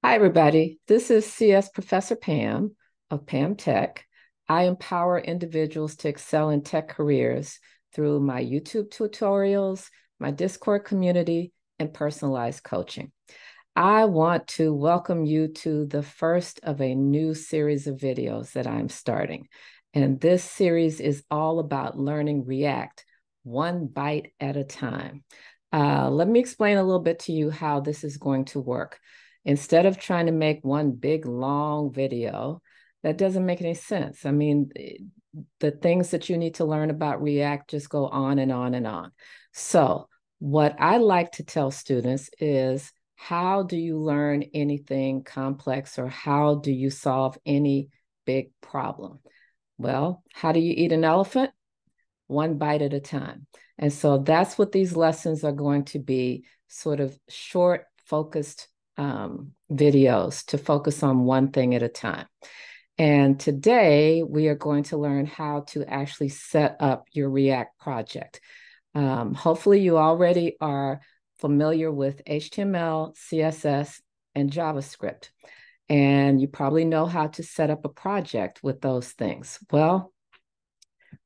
Hi, everybody. This is CSProfessor Pam of PamTech. I empower individuals to excel in tech careers through my YouTube tutorials, my Discord community, and personalized coaching. I want to welcome you to the first of a new series of videos that I'm starting. And this series is all about learning React one byte at a time. Let me explain a little bit to you how this is going to work. Instead of trying to make one big long video, that doesn't make any sense. I mean, the things that you need to learn about React just go on and on and on. So what I like to tell students is, how do you learn anything complex, or how do you solve any big problem? Well, how do you eat an elephant? One bite at a time. And so that's what these lessons are going to be, sort of short, focused videos to focus on one thing at a time. And today we are going to learn how to actually set up your React project. Hopefully you already are familiar with HTML, CSS, and JavaScript. And you probably know how to set up a project with those things. Well,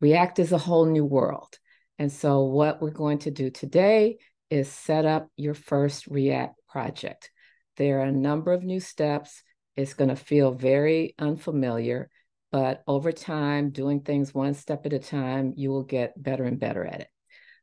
React is a whole new world. And so what we're going to do today is set up your first React project. There are a number of new steps. It's going to feel very unfamiliar, but over time, doing things one step at a time, you will get better and better at it.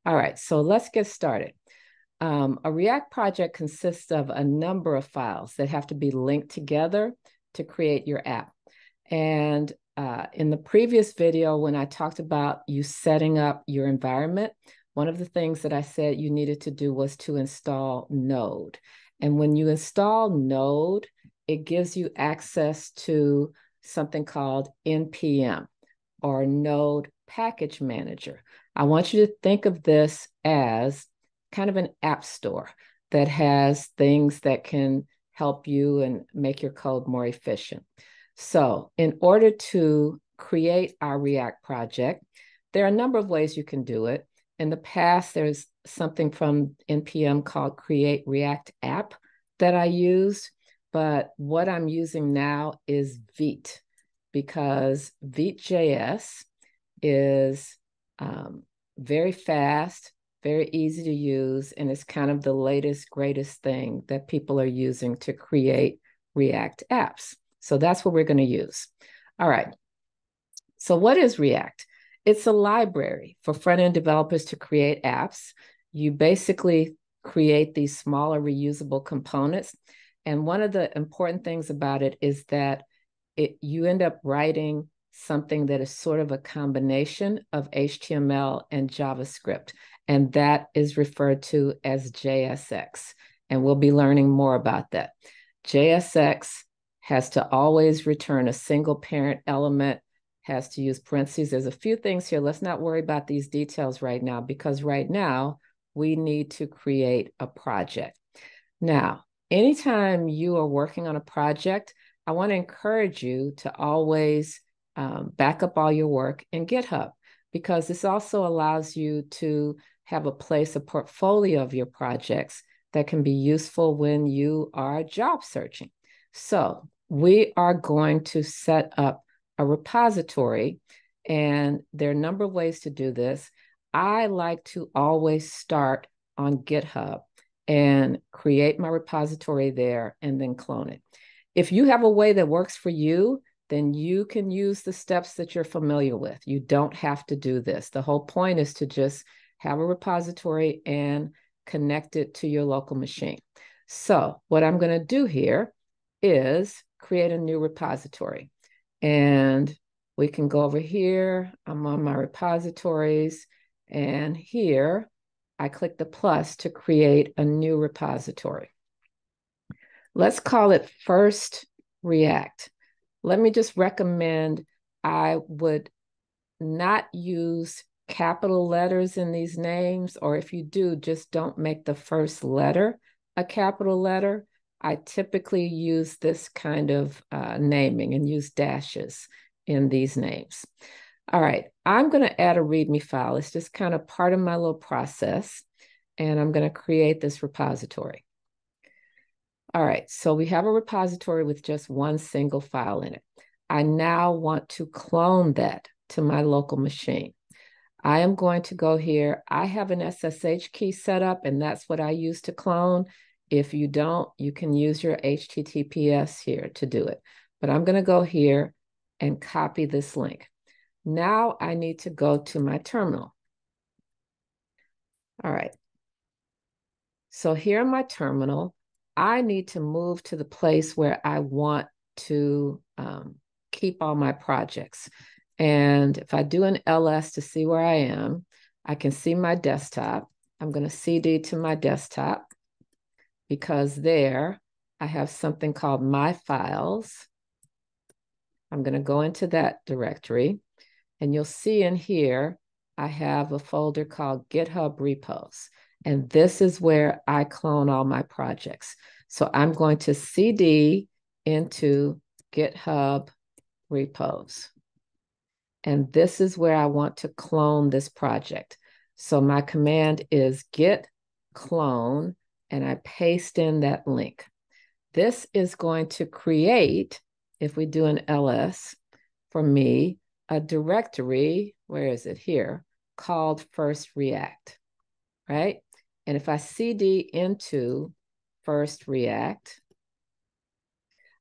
All right, so let's get started. A React project consists of a number of files that have to be linked together to create your app. And in the previous video, when I talked about you setting up your environment, one of the things that I said you needed to do was to install Node. And when you install Node, it gives you access to something called NPM, or Node Package Manager. I want you to think of this as kind of an app store that has things that can help you and make your code more efficient. So in order to create our React project, there are a number of ways you can do it. In the past, there's something from NPM called Create React App that I used, but what I'm using now is Vite, because Vite.js is very fast, very easy to use, and it's kind of the latest, greatest thing that people are using to create React apps. So that's what we're going to use. All right. So what is React? It's a library for front-end developers to create apps. You basically create these smaller reusable components. And one of the important things about it is that you end up writing something that is sort of a combination of HTML and JavaScript. And that is referred to as JSX. And we'll be learning more about that. JSX has to always return a single parent element, has to use parentheses. There's a few things here. Let's not worry about these details right now, because right now we need to create a project. Now, anytime you are working on a project, I want to encourage you to always back up all your work in GitHub, because this also allows you to have a place, a portfolio of your projects that can be useful when you are job searching. So we are going to set up a repository, and there are a number of ways to do this. I like to always start on GitHub and create my repository there and then clone it. If you have a way that works for you, then you can use the steps that you're familiar with. You don't have to do this. The whole point is to just have a repository and connect it to your local machine. So what I'm going to do here is create a new repository. And we can go over here. I'm on my repositories. And here, I click the plus to create a new repository. Let's call it First React. Let me just recommend, I would not use capital letters in these names, or if you do, just don't make the first letter a capital letter. I typically use this kind of naming and use dashes in these names. All right, I'm going to add a README file. It's just kind of part of my little process, and I'm going to create this repository. All right, so we have a repository with just one single file in it. I now want to clone that to my local machine. I am going to go here. I have an SSH key set up, and that's what I use to clone. If you don't, you can use your HTTPS here to do it. But I'm going to go here and copy this link. Now I need to go to my terminal. All right. So here in my terminal, I need to move to the place where I want to keep all my projects. And if I do an ls to see where I am, I can see my desktop. I'm going to cd to my desktop because there I have something called my files. I'm going to go into that directory, and you'll see in here, I have a folder called GitHub repos. And this is where I clone all my projects. So I'm going to cd into GitHub repos. And this is where I want to clone this project. So my command is git clone, and I paste in that link. This is going to create, if we do an ls for me, a directory, where is it here, called first react, right? And if I cd into first react,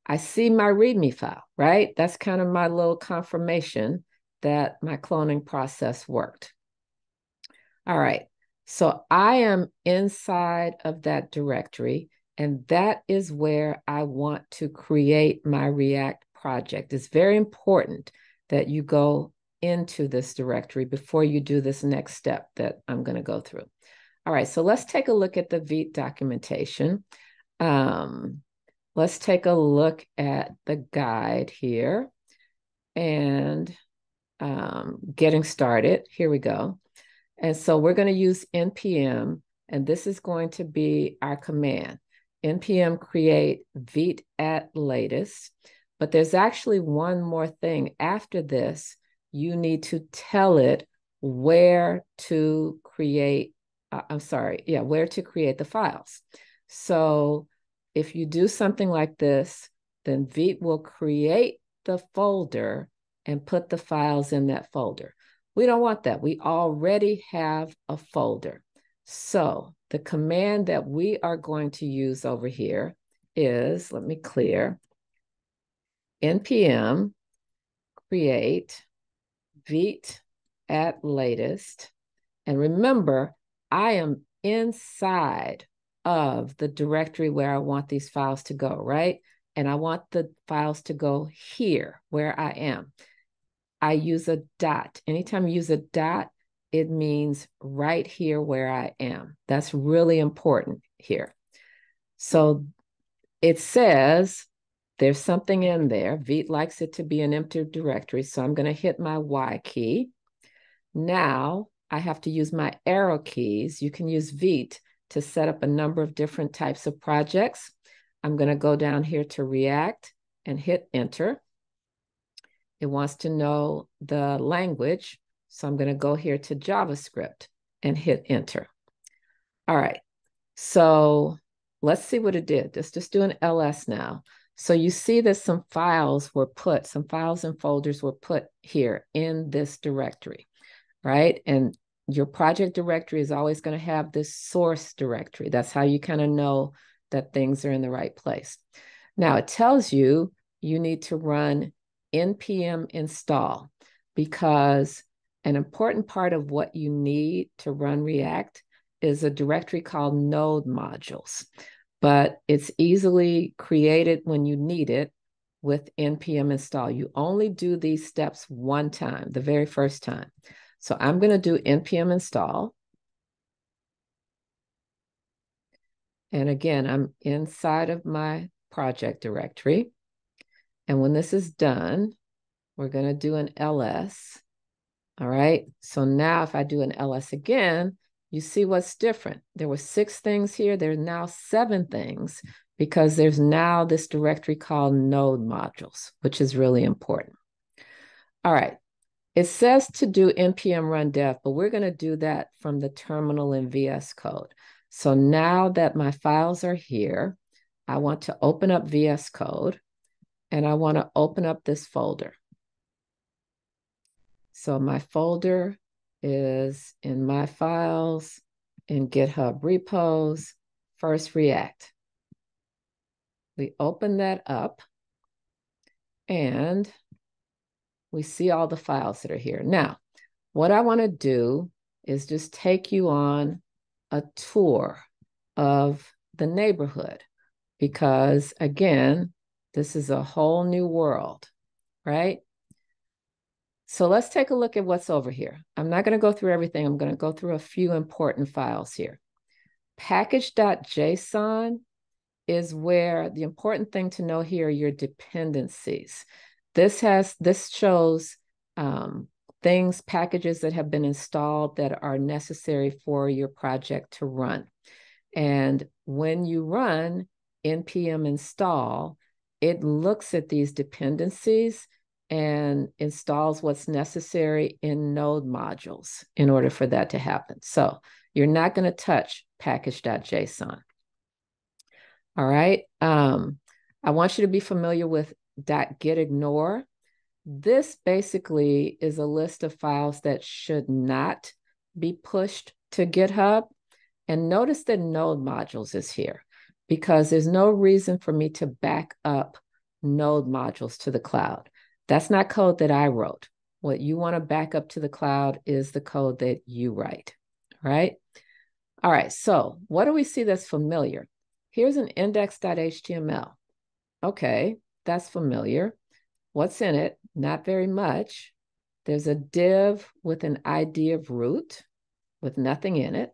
I see my README file, right? That's kind of my little confirmation that my cloning process worked. All right, so I am inside of that directory, and that is where I want to create my React project. It's very important that you go into this directory before you do this next step that I'm going to go through. All right, so let's take a look at the Vite documentation. Let's take a look at the guide here and getting started. Here we go. And so we're going to use npm, and this is going to be our command. npm create Vite at latest. But there's actually one more thing. After this, you need to tell it where to create, where to create the files. So if you do something like this, then Vite will create the folder and put the files in that folder. We don't want that. We already have a folder. So the command that we are going to use over here is, let me clear, npm create Vite at latest. And remember, I am inside of the directory where I want these files to go, right? And I want the files to go here where I am. I use a dot. Anytime you use a dot, it means right here where I am. That's really important here. So it says there's something in there. Vite likes it to be an empty directory, so I'm going to hit my Y key. Now I have to use my arrow keys. You can use Vite to set up a number of different types of projects. I'm going to go down here to React and hit enter. It wants to know the language, so I'm going to go here to JavaScript and hit enter. All right, so let's see what it did. Let's just do an ls now. So you see that some files and folders were put here in this directory, right? And your project directory is always going to have this source directory. That's how you kind of know that things are in the right place. Now it tells you you need to run npm install, because an important part of what you need to run React is a directory called node modules, but it's easily created when you need it with npm install. You only do these steps one time, the very first time. So I'm going to do npm install. And again, I'm inside of my project directory. And when this is done, we're going to do an ls. All right. So now if I do an ls again, you see what's different. There were 6 things here. There are now 7 things, because there's now this directory called node modules, which is really important. All right. It says to do npm run dev, but we're going to do that from the terminal in VS Code. So now that my files are here, I want to open up VS Code, and I want to open up this folder. So my folder is in my files, in GitHub repos, first React. We open that up, and we see all the files that are here. Now, what I want to do is just take you on a tour of the neighborhood, because again, this is a whole new world, right? So let's take a look at what's over here. I'm not going to go through everything. I'm going to go through a few important files here. Package.json is where the important thing to know here are your dependencies. This shows things, packages that have been installed that are necessary for your project to run. And when you run npm install, it looks at these dependencies and installs what's necessary in node modules in order for that to happen. So you're not going to touch package.json. All right. I want you to be familiar with .gitignore. This basically is a list of files that should not be pushed to GitHub. And notice that node modules is here because there's no reason for me to back up node modules to the cloud. That's not code that I wrote. What you want to back up to the cloud is the code that you write, right? All right, so what do we see that's familiar? Here's an index.html. Okay, that's familiar. What's in it? Not very much. There's a div with an ID of root with nothing in it.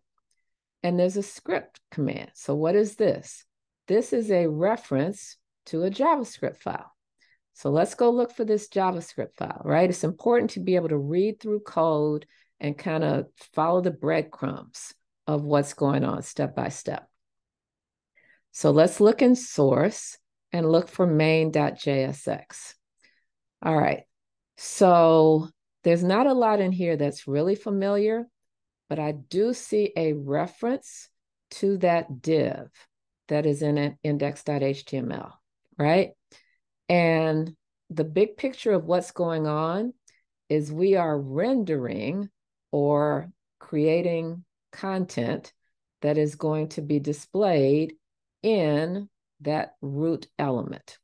And there's a script command. So what is this? This is a reference to a JavaScript file. So let's go look for this JavaScript file, right? It's important to be able to read through code and kind of follow the breadcrumbs of what's going on step by step. So let's look in source and look for main.jsx. All right, so there's not a lot in here that's really familiar, but I do see a reference to that div that is in an index.html, right? And the big picture of what's going on is we are rendering or creating content that is going to be displayed in that root element.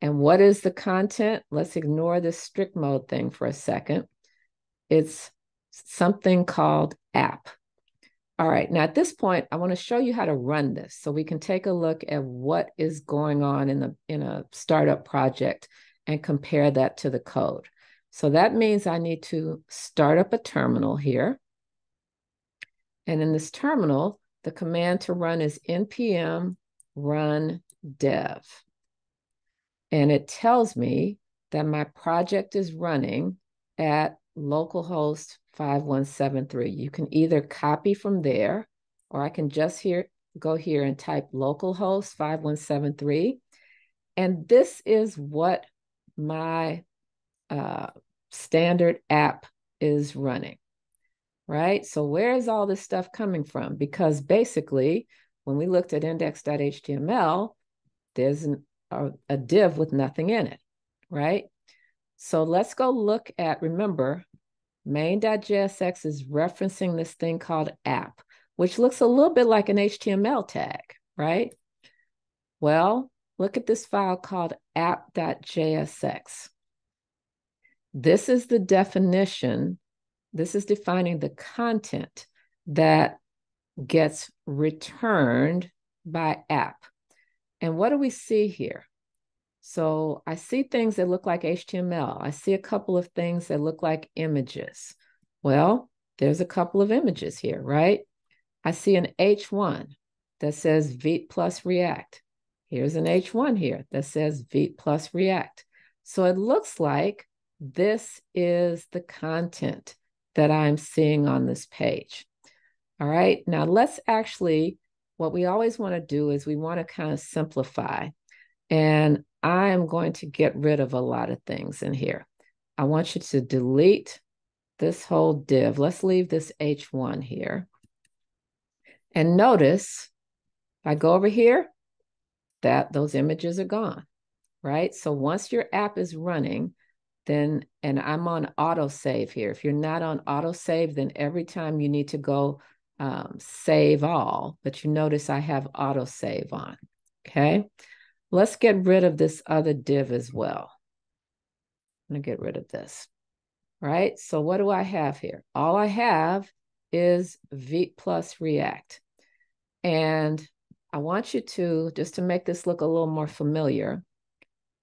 And what is the content? Let's ignore this strict mode thing for a second. It's something called app. All right, now at this point, I want to show you how to run this so we can take a look at what is going on in a startup project and compare that to the code. So that means I need to start up a terminal here. And in this terminal, the command to run is npm run dev. And it tells me that my project is running at localhost 5173. You can either copy from there, or I can just go here and type localhost 5173. And this is what my standard app is running, right? So where is all this stuff coming from? Because basically, when we looked at index.html, there's a div with nothing in it, right? So let's go look at, remember, main.jsx is referencing this thing called app, which looks a little bit like an HTML tag, right? Well, look at this file called app.jsx. This is the definition. This is defining the content that gets returned by app. And what do we see here? So I see things that look like HTML. I see a couple of things that look like images. Well, there's a couple of images here, right? I see an H1 that says Vite plus React. Here's an H1 here that says Vite plus React. So it looks like this is the content that I'm seeing on this page. All right, now let's actually, what we always want to do is we want to kind of simplify. And I am going to get rid of a lot of things in here. I want you to delete this whole div. Let's leave this H1 here. And notice, if I go over here, those images are gone, right? So once your app is running, then, and I'm on autosave here. If you're not on autosave, then every time you need to go save all, but you notice I have autosave on, okay? Let's get rid of this other div as well. I'm gonna get rid of this, right? So what do I have here? All I have is Vite plus React. And I want you to, just to make this look a little more familiar,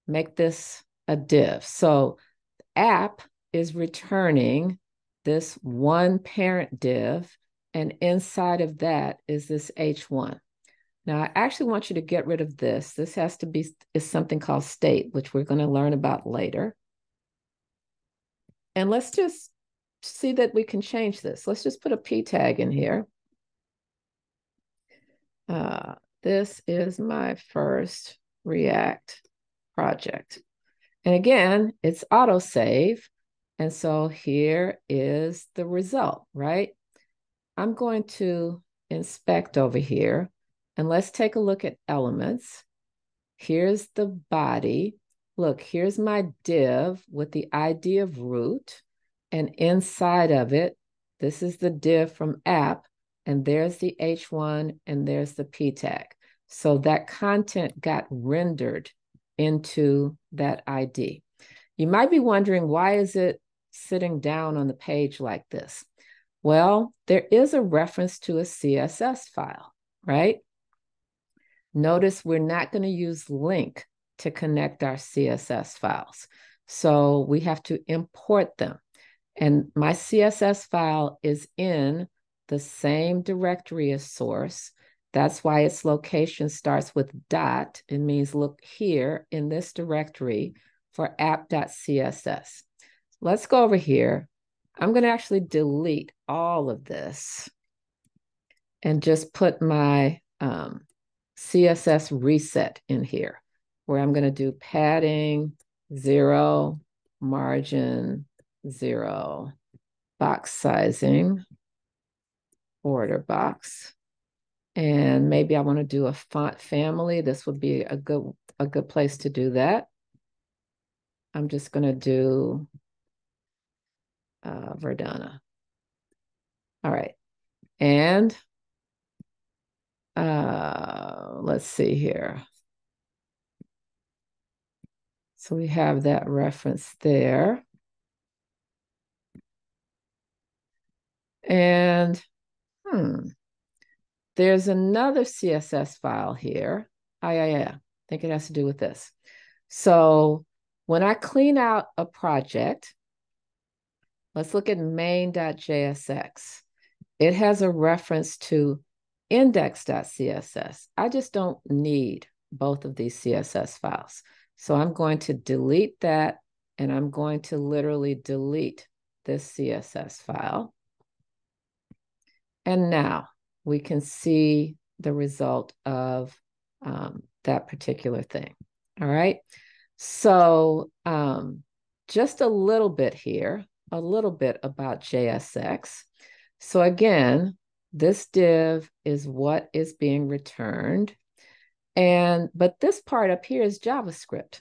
make this a div. So app is returning this one parent div, and inside of that is this H1. Now, I actually want you to get rid of this. This has to be, is something called state, which we're going to learn about later. And let's just see that we can change this. Let's just put a P tag in here. This is my first React project. And again, it's autosave. And so here is the result, right? I'm going to inspect over here, and let's take a look at elements. Here's the body. Look, here's my div with the ID of root, and inside of it, this is the div from app, and there's the H1, and there's the P tag. So that content got rendered into that ID. You might be wondering, why is it sitting down on the page like this? Well, there is a reference to a CSS file, right? Notice we're not going to use link to connect our CSS files. So we have to import them. And my CSS file is in the same directory as source. That's why its location starts with dot. It means look here in this directory for app.css. Let's go over here. I'm going to actually delete all of this and just put my CSS reset in here, where I'm going to do padding 0, margin 0, box sizing, border box. And maybe I want to do a font family. This would be a good place to do that. I'm just going to do Verdana. All right. And let's see here. So we have that reference there. And there's another CSS file here. I think it has to do with this. So when I clean out a project, let's look at main.jsx. It has a reference to index.css. I just don't need both of these CSS files. So I'm going to delete that, and I'm going to literally delete this CSS file. And now we can see the result of that particular thing. All right. So just a little bit here, a little bit about JSX. So again, this div is what is being returned. But this part up here is JavaScript.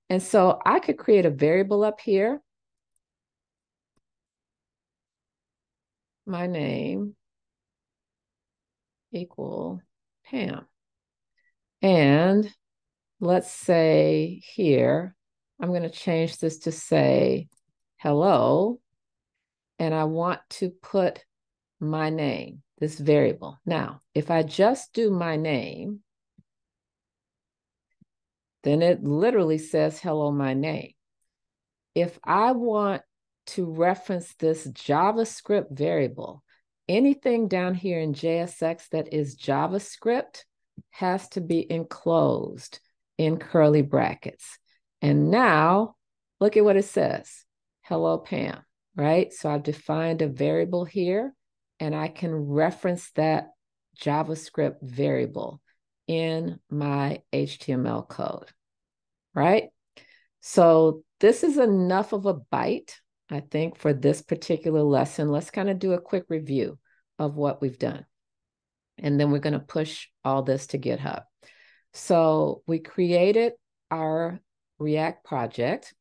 And so I could create a variable up here. My name equal Pam. And let's say here, I'm going to change this to say hello. And I want to put my name, this variable. Now, if I just do my name, then it literally says hello, my name. If I want to reference this JavaScript variable, anything down here in JSX that is JavaScript has to be enclosed in curly brackets. And now look at what it says. Hello, Pam, right? So I've defined a variable here, and I can reference that JavaScript variable in my HTML code, right? So this is enough of a byte, I think, for this particular lesson. Let's kind of do a quick review of what we've done. And then we're going to push all this to GitHub. So we created our React project.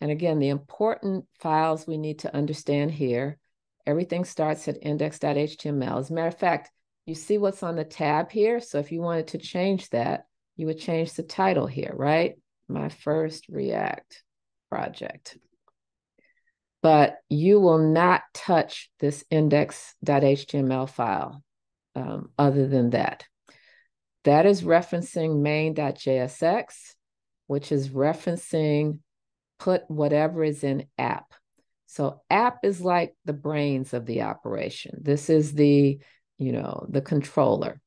And again, the important files we need to understand here, everything starts at index.html. As a matter of fact, you see what's on the tab here. So if you wanted to change that, you would change the title here, right? My first React project. But you will not touch this index.html file other than that. That is referencing main.jsx, which is referencing put whatever is in app. So app is like the brains of the operation. This is the controller.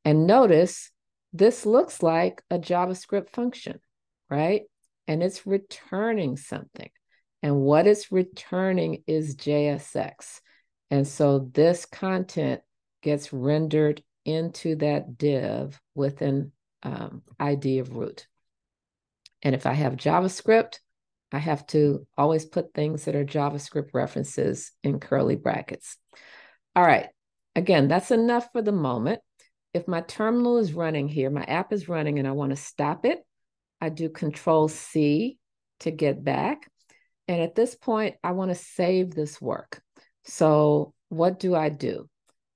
And notice this looks like a JavaScript function, right? And it's returning something. And what it's returning is JSX. And so this content gets rendered into that div with an ID of root. And if I have JavaScript, I have to always put things that are JavaScript references in curly brackets. All right. Again, that's enough for the moment. If my terminal is running here, my app is running and I want to stop it, I do Control-C to get back. And at this point, I want to save this work. So what do I do?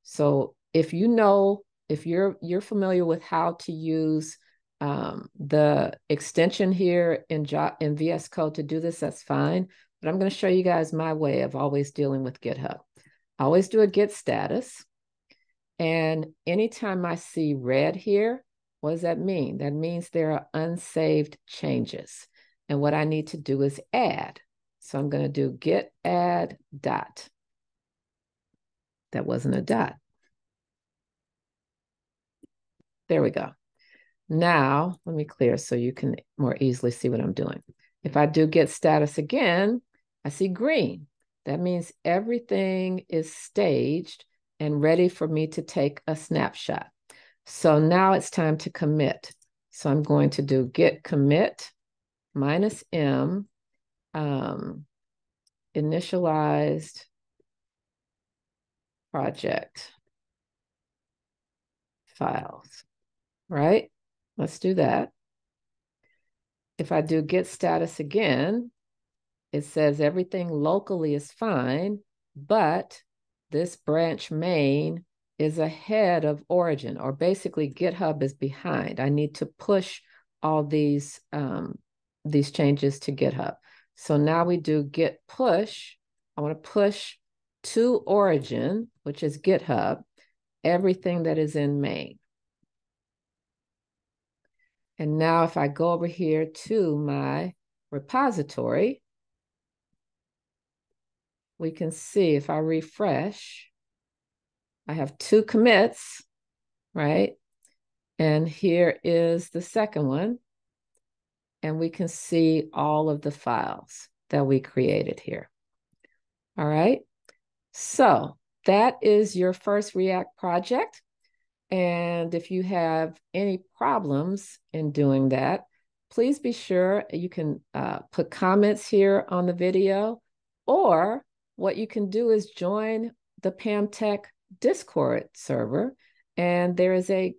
So if you're familiar with how to use the extension here in VS Code to do this, that's fine. But I'm going to show you guys my way of always dealing with GitHub. I always do a git status. And anytime I see red here, what does that mean? That means there are unsaved changes. And what I need to do is add. So I'm going to do git add dot. That wasn't a dot. There we go. Now, let me clear so you can more easily see what I'm doing. If I do git status again, I see green. That means everything is staged and ready for me to take a snapshot. So now it's time to commit. So I'm going to do git commit -m initialized project files, right? Let's do that. If I do git status again, it says everything locally is fine, but this branch main is ahead of origin, or basically GitHub is behind. I need to push all these changes to GitHub. So now we do git push. I want to push to origin, which is GitHub, everything that is in main. And now if I go over here to my repository, we can see if I refresh, I have 2 commits, right? And here is the second one. And we can see all of the files that we created here. All right. So that is your first React project. And if you have any problems in doing that, please be sure you can put comments here on the video, or what you can do is join the PamTech Discord server, and there is a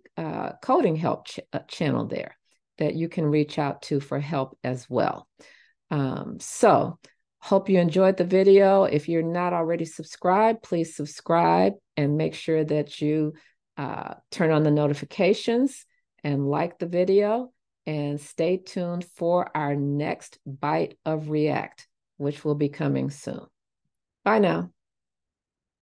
coding help channel there that you can reach out to for help as well. So hope you enjoyed the video. If you're not already subscribed, please subscribe and make sure that you turn on the notifications and like the video, and stay tuned for our next Byte of React, which will be coming soon. Bye now.